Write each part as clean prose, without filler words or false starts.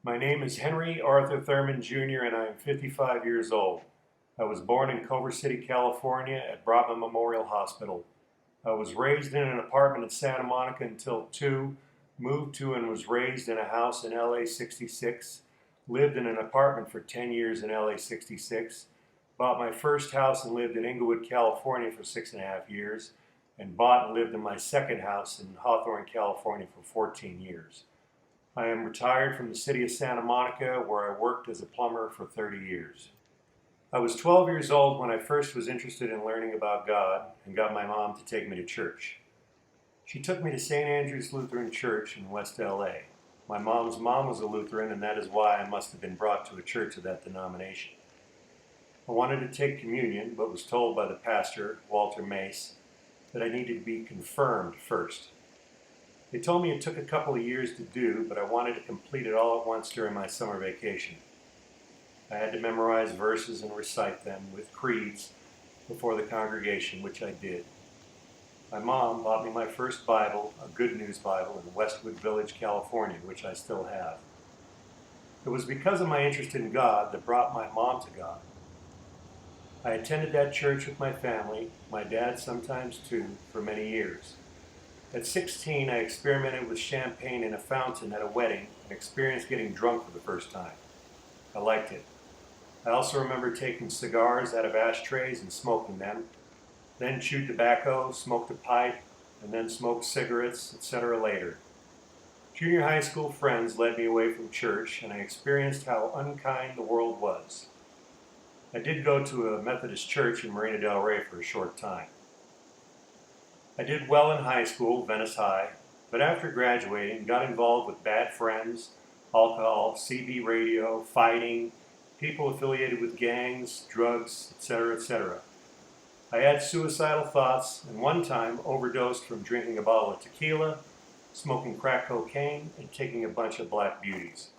My name is Henry Arthur Thurman Jr. and I am 55 years old. I was born in Culver City, California at Brotman Memorial Hospital. I was raised in an apartment in Santa Monica until 2, moved to and was raised in a house in LA 66, lived in an apartment for 10 years in LA 66, bought my first house and lived in Inglewood, California for 6.5 years, and bought and lived in my second house in Hawthorne, California for 14 years. I am retired from the city of Santa Monica, where I worked as a plumber for 30 years. I was 12 years old when I first was interested in learning about God and got my mom to take me to church. She took me to St. Andrew's Lutheran Church in West LA. My mom's mom was a Lutheran, and that is why I must have been brought to a church of that denomination. I wanted to take communion, but was told by the pastor, Walter Mace, that I needed to be confirmed first. They told me it took a couple of years to do, but I wanted to complete it all at once during my summer vacation. I had to memorize verses and recite them with creeds before the congregation, which I did. My mom bought me my first Bible, a Good News Bible, in Westwood Village, California, which I still have. It was because of my interest in God that brought my mom to God. I attended that church with my family, my dad sometimes too, for many years. At 16, I experimented with champagne in a fountain at a wedding and experienced getting drunk for the first time. I liked it. I also remember taking cigars out of ashtrays and smoking them, then chewed tobacco, smoked a pipe, and then smoked cigarettes, etc. later. Junior high school friends led me away from church, and I experienced how unkind the world was. I did go to a Methodist church in Marina del Rey for a short time. I did well in high school, Venice High, but after graduating, got involved with bad friends, alcohol, CB radio, fighting, people affiliated with gangs, drugs, etc., etc. I had suicidal thoughts and one time overdosed from drinking a bottle of tequila, smoking crack cocaine, and taking a bunch of black beauties.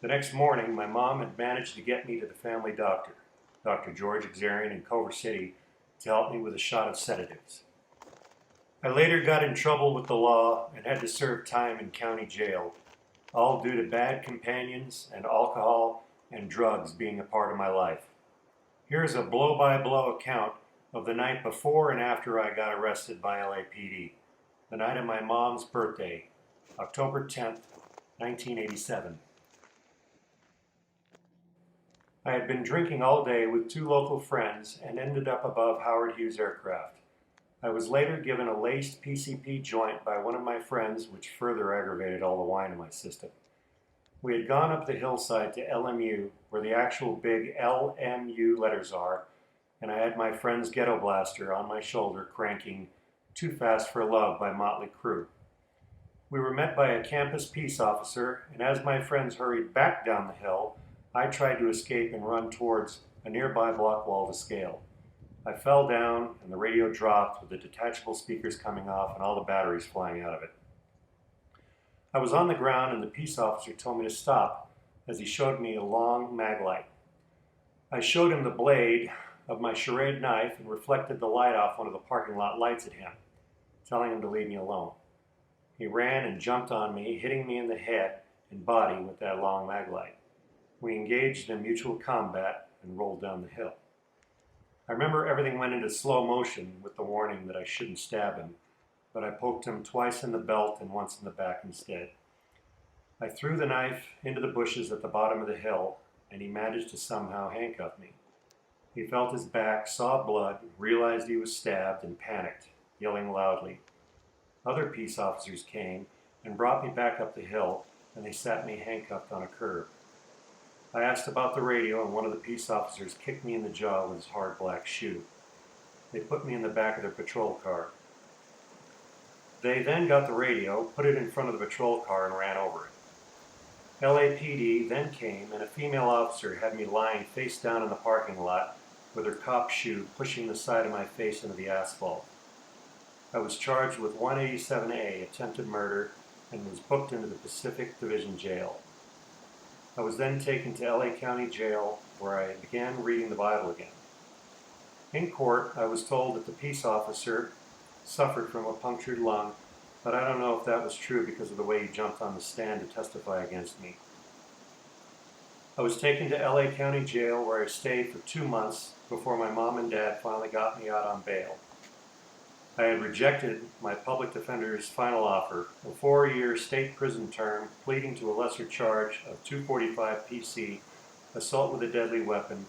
The next morning, my mom had managed to get me to the family doctor, Dr. George Xarian in Culver City, to help me with a shot of sedatives. I later got in trouble with the law and had to serve time in county jail, all due to bad companions and alcohol and drugs being a part of my life. Here's a blow-by-blow account of the night before and after I got arrested by LAPD, the night of my mom's birthday, October 10th, 1987. I had been drinking all day with 2 local friends and ended up above Howard Hughes Aircraft. I was later given a laced PCP joint by one of my friends, which further aggravated all the wine in my system. We had gone up the hillside to LMU, where the actual big LMU letters are, and I had my friend's ghetto blaster on my shoulder cranking Too Fast for Love by Motley Crue. We were met by a campus peace officer, and as my friends hurried back down the hill, I tried to escape and run towards a nearby block wall to scale. I fell down, and the radio dropped with the detachable speakers coming off and all the batteries flying out of it. I was on the ground, and the peace officer told me to stop as he showed me a long maglite. I showed him the blade of my charade knife and reflected the light off one of the parking lot lights at him, telling him to leave me alone. He ran and jumped on me, hitting me in the head and body with that long maglite. We engaged in mutual combat and rolled down the hill. I remember everything went into slow motion with the warning that I shouldn't stab him, but I poked him twice in the belt and once in the back instead. I threw the knife into the bushes at the bottom of the hill, and he managed to somehow handcuff me. He felt his back, saw blood, realized he was stabbed, and panicked, yelling loudly. Other peace officers came and brought me back up the hill, and they sat me handcuffed on a curb. I asked about the radio, and one of the peace officers kicked me in the jaw with his hard black shoe. They put me in the back of their patrol car. They then got the radio, put it in front of the patrol car, and ran over it. LAPD then came, and a female officer had me lying face down in the parking lot with her cop shoe pushing the side of my face into the asphalt. I was charged with 187A, attempted murder, and was booked into the Pacific Division Jail. I was then taken to LA County Jail, where I began reading the Bible again. In court, I was told that the peace officer suffered from a punctured lung, but I don't know if that was true because of the way he jumped on the stand to testify against me. I was taken to LA County Jail where I stayed for 2 months before my mom and dad finally got me out on bail. I had rejected my public defender's final offer, a 4-year state prison term, pleading to a lesser charge of 245 PC, assault with a deadly weapon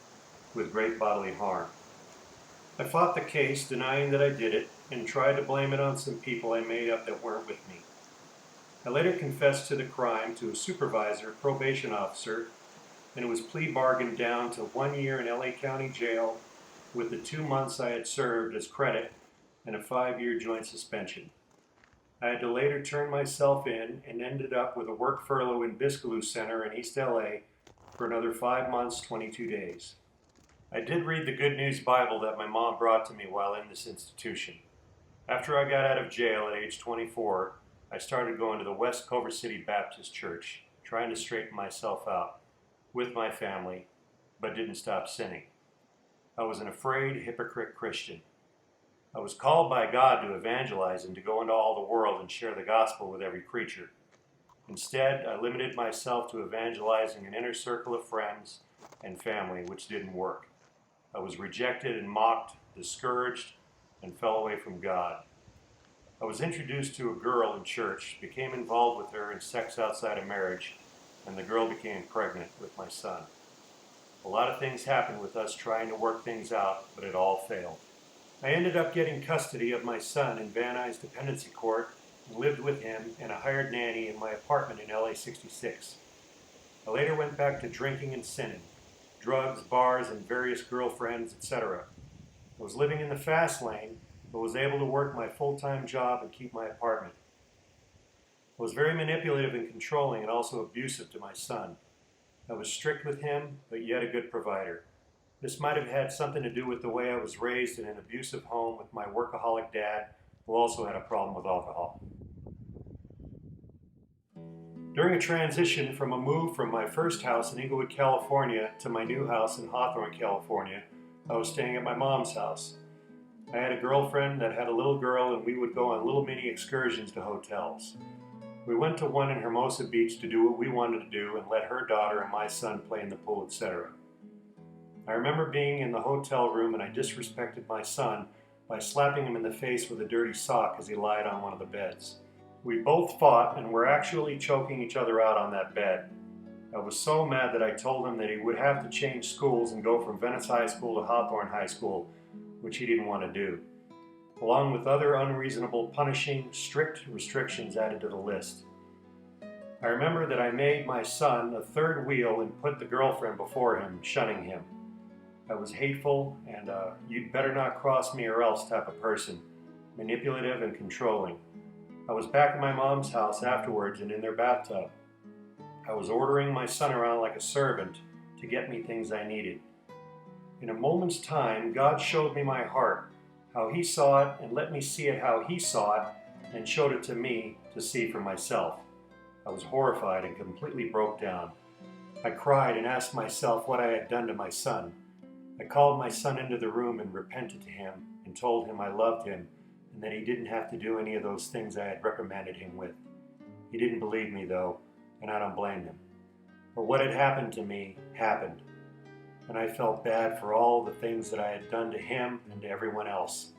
with great bodily harm. I fought the case, denying that I did it, and tried to blame it on some people I made up that weren't with me. I later confessed to the crime to a supervisor, probation officer, and it was plea bargained down to 1 year in LA County Jail with the 2 months I had served as credit and a 5-year joint suspension. I had to later turn myself in and ended up with a work furlough in Biscaloo Center in East LA for another 5 months, 22 days. I did read the Good News Bible that my mom brought to me while in this institution. After I got out of jail at age 24, I started going to the West Culver City Baptist Church, trying to straighten myself out with my family, but didn't stop sinning. I was an afraid, hypocrite Christian. I was called by God to evangelize and to go into all the world and share the gospel with every creature. Instead, I limited myself to evangelizing an inner circle of friends and family, which didn't work. I was rejected and mocked, discouraged, and fell away from God. I was introduced to a girl in church, became involved with her in sex outside of marriage, and the girl became pregnant with my son. A lot of things happened with us trying to work things out, but it all failed. I ended up getting custody of my son in Van Nuys Dependency Court and lived with him and a hired nanny in my apartment in LA 66. I later went back to drinking and sinning, drugs, bars, and various girlfriends, etc. I was living in the fast lane, but was able to work my full-time job and keep my apartment. I was very manipulative and controlling and also abusive to my son. I was strict with him, but yet a good provider. This might have had something to do with the way I was raised in an abusive home with my workaholic dad, who also had a problem with alcohol. During a transition from a move from my first house in Inglewood, California to my new house in Hawthorne, California, I was staying at my mom's house. I had a girlfriend that had a little girl, and we would go on little mini excursions to hotels. We went to one in Hermosa Beach to do what we wanted to do and let her daughter and my son play in the pool, etc. I remember being in the hotel room and I disrespected my son by slapping him in the face with a dirty sock as he lied on one of the beds. We both fought and were actually choking each other out on that bed. I was so mad that I told him that he would have to change schools and go from Venice High School to Hawthorne High School, which he didn't want to do, along with other unreasonable, punishing, strict restrictions added to the list. I remember that I made my son a third wheel and put the girlfriend before him, shunning him. I was hateful and you'd better not cross me or else type of person, manipulative and controlling. I was back at my mom's house afterwards and in their bathtub. I was ordering my son around like a servant to get me things I needed. In a moment's time, God showed me my heart, how He saw it, and let me see it how He saw it, and showed it to me to see for myself. I was horrified and completely broke down. I cried and asked myself what I had done to my son. I called my son into the room and repented to him and told him I loved him and that he didn't have to do any of those things I had reprimanded him with. He didn't believe me though, and I don't blame him. But what had happened to me happened, and I felt bad for all the things that I had done to him and to everyone else.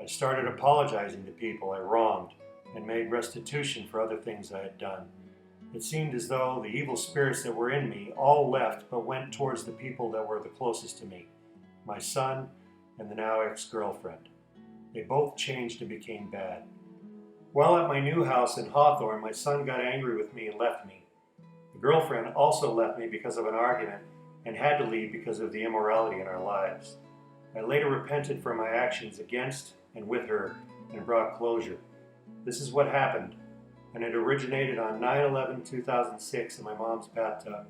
I started apologizing to people I wronged and made restitution for other things I had done. It seemed as though the evil spirits that were in me all left but went towards the people that were the closest to me, my son and the now ex-girlfriend. They both changed and became bad. While at my new house in Hawthorne, my son got angry with me and left me. The girlfriend also left me because of an argument and had to leave because of the immorality in our lives. I later repented for my actions against and with her and brought closure. This is what happened, and it originated on 9/11/2006 in my mom's bathtub.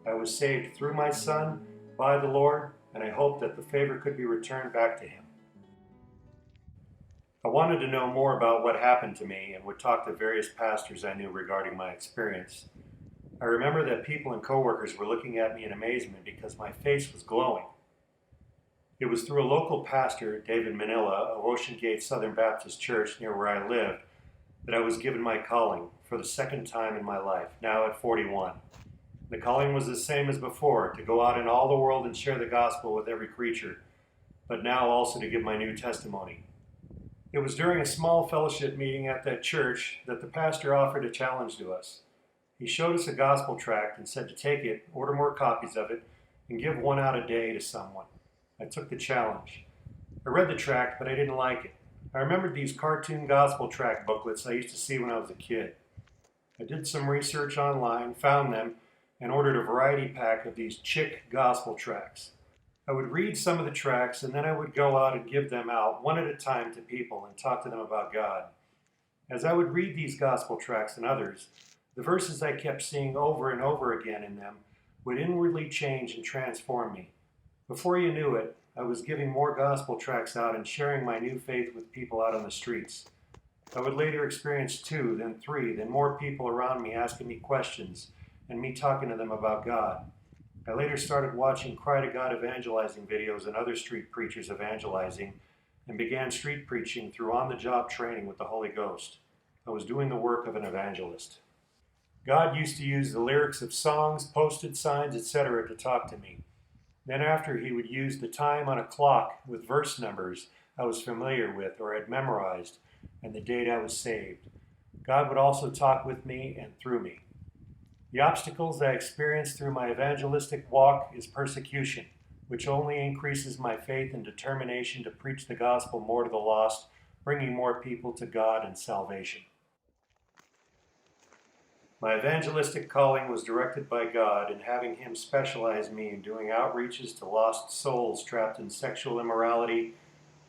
I was saved through my son, by the Lord, and I hope that the favor could be returned back to him. I wanted to know more about what happened to me and would talk to various pastors I knew regarding my experience. I remember that people and coworkers were looking at me in amazement because my face was glowing. It was through a local pastor, David Manila, of Ocean Gate Southern Baptist Church near where I lived, that I was given my calling for the second time in my life, now at 41. The calling was the same as before, to go out in all the world and share the gospel with every creature, but now also to give my new testimony. It was during a small fellowship meeting at that church that the pastor offered a challenge to us. He showed us a gospel tract and said to take it, order more copies of it, and give one out a day to someone. I took the challenge. I read the tract, but I didn't like it. I remembered these cartoon gospel tract booklets I used to see when I was a kid. I did some research online, found them, and ordered a variety pack of these chick gospel tracts. I would read some of the tracts, and then I would go out and give them out one at a time to people and talk to them about God. As I would read these gospel tracts and others, the verses I kept seeing over and over again in them would inwardly change and transform me. Before you knew it, I was giving more gospel tracts out and sharing my new faith with people out on the streets. I would later experience 2, then 3, then more people around me asking me questions and me talking to them about God. I later started watching Cry to God evangelizing videos and other street preachers evangelizing and began street preaching through on-the-job training with the Holy Ghost. I was doing the work of an evangelist. God used to use the lyrics of songs, posted signs, etc. to talk to me. Then after, he would use the time on a clock with verse numbers I was familiar with or had memorized and the date I was saved. God would also talk with me and through me. The obstacles I experienced through my evangelistic walk is persecution, which only increases my faith and determination to preach the gospel more to the lost, bringing more people to God and salvation. My evangelistic calling was directed by God in having him specialize me in doing outreaches to lost souls trapped in sexual immorality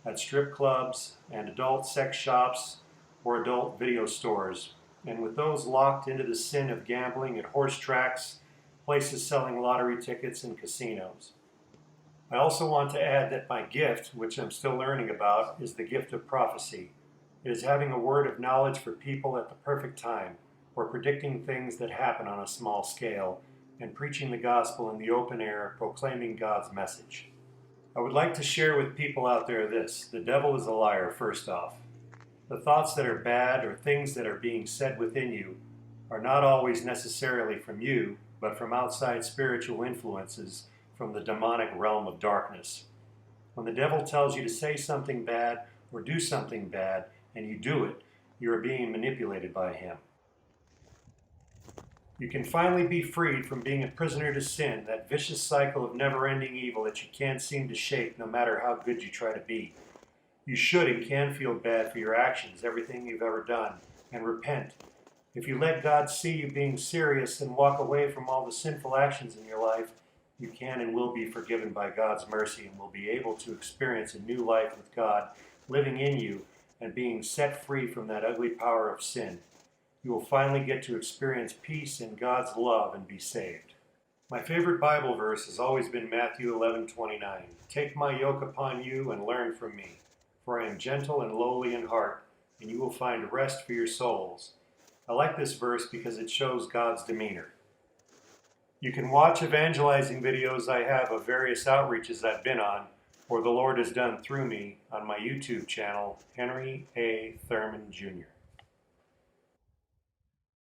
at strip clubs and adult sex shops or adult video stores, and with those locked into the sin of gambling at horse tracks, places selling lottery tickets, and casinos. I also want to add that my gift, which I'm still learning about, is the gift of prophecy. It is having a word of knowledge for people at the perfect time, or predicting things that happen on a small scale, and preaching the gospel in the open air, proclaiming God's message. I would like to share with people out there this: the devil is a liar, first off. The thoughts that are bad or things that are being said within you are not always necessarily from you, but from outside spiritual influences from the demonic realm of darkness. When the devil tells you to say something bad or do something bad and you do it, you are being manipulated by him. You can finally be freed from being a prisoner to sin, that vicious cycle of never-ending evil that you can't seem to shake no matter how good you try to be. You should and can feel bad for your actions, everything you've ever done, and repent. If you let God see you being serious and walk away from all the sinful actions in your life, you can and will be forgiven by God's mercy and will be able to experience a new life with God living in you and being set free from that ugly power of sin. You will finally get to experience peace and God's love and be saved. My favorite Bible verse has always been Matthew 11:29. Take my yoke upon you and learn from me, for I am gentle and lowly in heart, and you will find rest for your souls. I like this verse because it shows God's demeanor. You can watch evangelizing videos I have of various outreaches I've been on, or the Lord has done through me, on my YouTube channel, Henry A. Thurman Jr.